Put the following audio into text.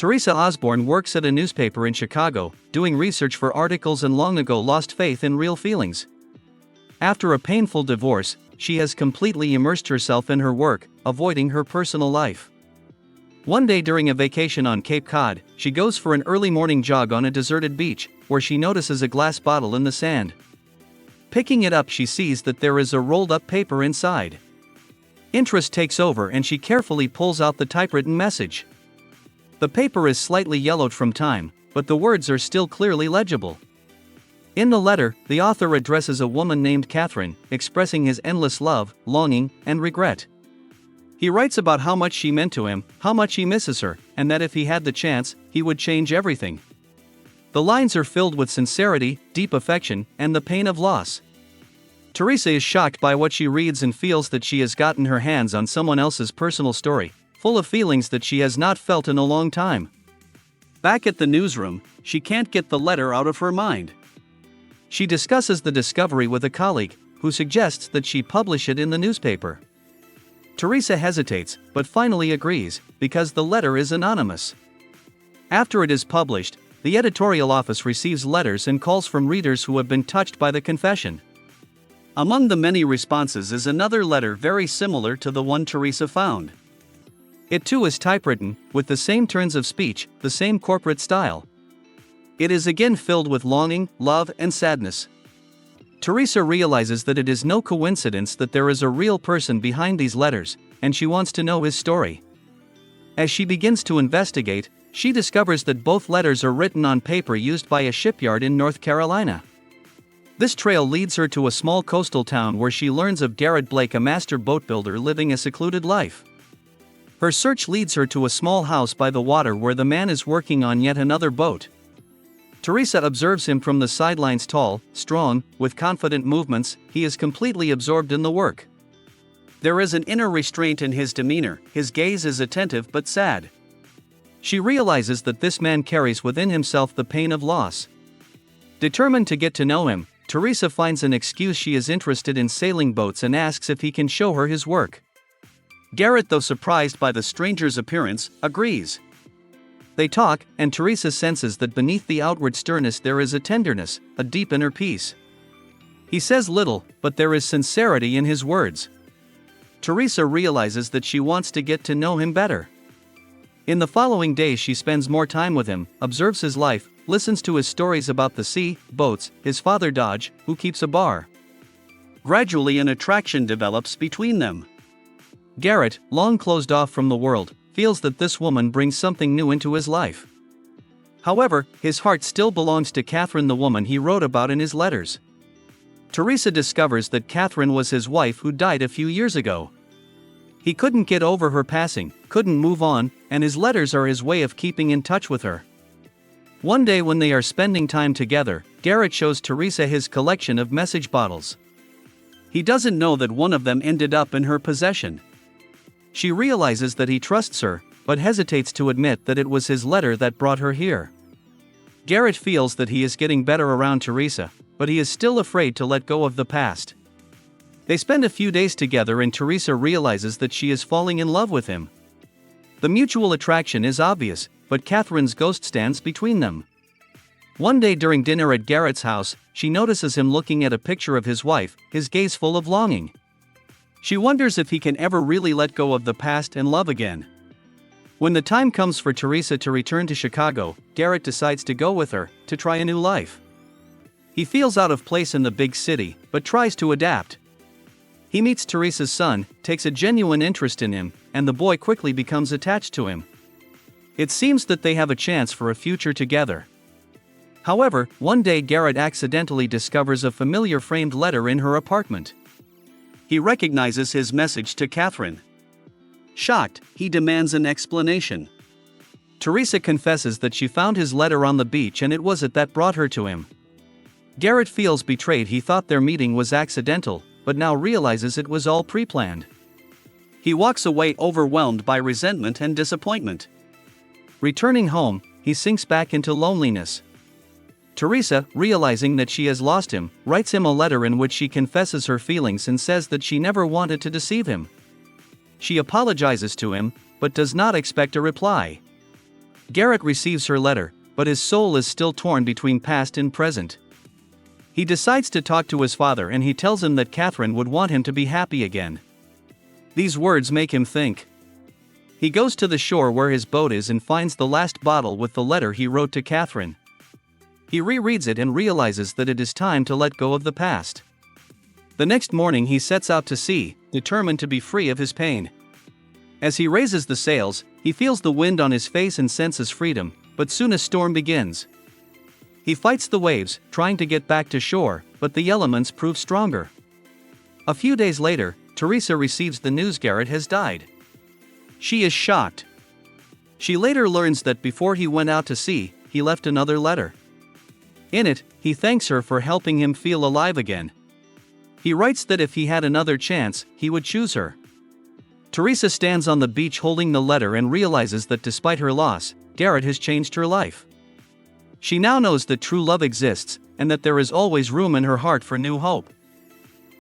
Teresa Osborne works at a newspaper in Chicago, doing research for articles, and long ago lost faith in real feelings. After a painful divorce, she has completely immersed herself in her work, avoiding her personal life. One day during a vacation on Cape Cod, she goes for an early morning jog on a deserted beach, where she notices a glass bottle in the sand. Picking it up, she sees that there is a rolled-up paper inside. Interest takes over and she carefully pulls out the typewritten message. The paper is slightly yellowed from time, but the words are still clearly legible. In the letter, the author addresses a woman named Catherine, expressing his endless love, longing, and regret. He writes about how much she meant to him, how much he misses her, and that if he had the chance, he would change everything. The lines are filled with sincerity, deep affection, and the pain of loss. Teresa is shocked by what she reads and feels that she has gotten her hands on someone else's personal story, full of feelings that she has not felt in a long time. Back at the newsroom, she can't get the letter out of her mind. She discusses the discovery with a colleague, who suggests that she publish it in the newspaper. Teresa hesitates, but finally agrees, because the letter is anonymous. After it is published, the editorial office receives letters and calls from readers who have been touched by the confession. Among the many responses is another letter very similar to the one Teresa found. It too is typewritten, with the same turns of speech, the same corporate style. It is again filled with longing, love, and sadness. Teresa realizes that it is no coincidence that there is a real person behind these letters, and she wants to know his story. As she begins to investigate, she discovers that both letters are written on paper used by a shipyard in North Carolina. This trail leads her to a small coastal town where she learns of Garrett Blake, a master boat builder living a secluded life. Her search leads her to a small house by the water where the man is working on yet another boat. Teresa observes him from the sidelines, tall, strong, with confident movements. He is completely absorbed in the work. There is an inner restraint in his demeanor, his gaze is attentive but sad. She realizes that this man carries within himself the pain of loss. Determined to get to know him, Teresa finds an excuse. She is interested in sailing boats and asks if he can show her his work. Garrett, though surprised by the stranger's appearance, agrees. They talk, and Teresa senses that beneath the outward sternness there is a tenderness, a deep inner peace. He says little, but there is sincerity in his words. Teresa realizes that she wants to get to know him better. In the following days she spends more time with him, observes his life, listens to his stories about the sea, boats, his father Dodge, who keeps a bar. Gradually an attraction develops between them. Garrett, long closed off from the world, feels that this woman brings something new into his life. However, his heart still belongs to Catherine, the woman he wrote about in his letters. Teresa discovers that Catherine was his wife who died a few years ago. He couldn't get over her passing, couldn't move on, and his letters are his way of keeping in touch with her. One day when they are spending time together, Garrett shows Teresa his collection of message bottles. He doesn't know that one of them ended up in her possession. She realizes that he trusts her, but hesitates to admit that it was his letter that brought her here. Garrett feels that he is getting better around Teresa, but he is still afraid to let go of the past. They spend a few days together and Teresa realizes that she is falling in love with him. The mutual attraction is obvious, but Catherine's ghost stands between them. One day during dinner at Garrett's house, she notices him looking at a picture of his wife, his gaze full of longing. She wonders if he can ever really let go of the past and love again. When the time comes for Teresa to return to Chicago, Garrett decides to go with her, to try a new life. He feels out of place in the big city, but tries to adapt. He meets Teresa's son, takes a genuine interest in him, and the boy quickly becomes attached to him. It seems that they have a chance for a future together. However, one day Garrett accidentally discovers a familiar framed letter in her apartment. He recognizes his message to Catherine. Shocked, he demands an explanation. Teresa confesses that she found his letter on the beach and it was it that brought her to him. Garrett feels betrayed. He thought their meeting was accidental, but now realizes it was all pre-planned. He walks away overwhelmed by resentment and disappointment. Returning home, he sinks back into loneliness. Teresa, realizing that she has lost him, writes him a letter in which she confesses her feelings and says that she never wanted to deceive him. She apologizes to him, but does not expect a reply. Garrett receives her letter, but his soul is still torn between past and present. He decides to talk to his father and he tells him that Catherine would want him to be happy again. These words make him think. He goes to the shore where his boat is and finds the last bottle with the letter he wrote to Catherine. He rereads it and realizes that it is time to let go of the past. The next morning he sets out to sea, determined to be free of his pain. As he raises the sails, he feels the wind on his face and senses freedom, but soon a storm begins. He fights the waves, trying to get back to shore, but the elements prove stronger. A few days later, Teresa receives the news Garrett has died. She is shocked. She later learns that before he went out to sea, he left another letter. In it, he thanks her for helping him feel alive again. He writes that if he had another chance, he would choose her. Teresa stands on the beach holding the letter and realizes that despite her loss, Garrett has changed her life. She now knows that true love exists, and that there is always room in her heart for new hope.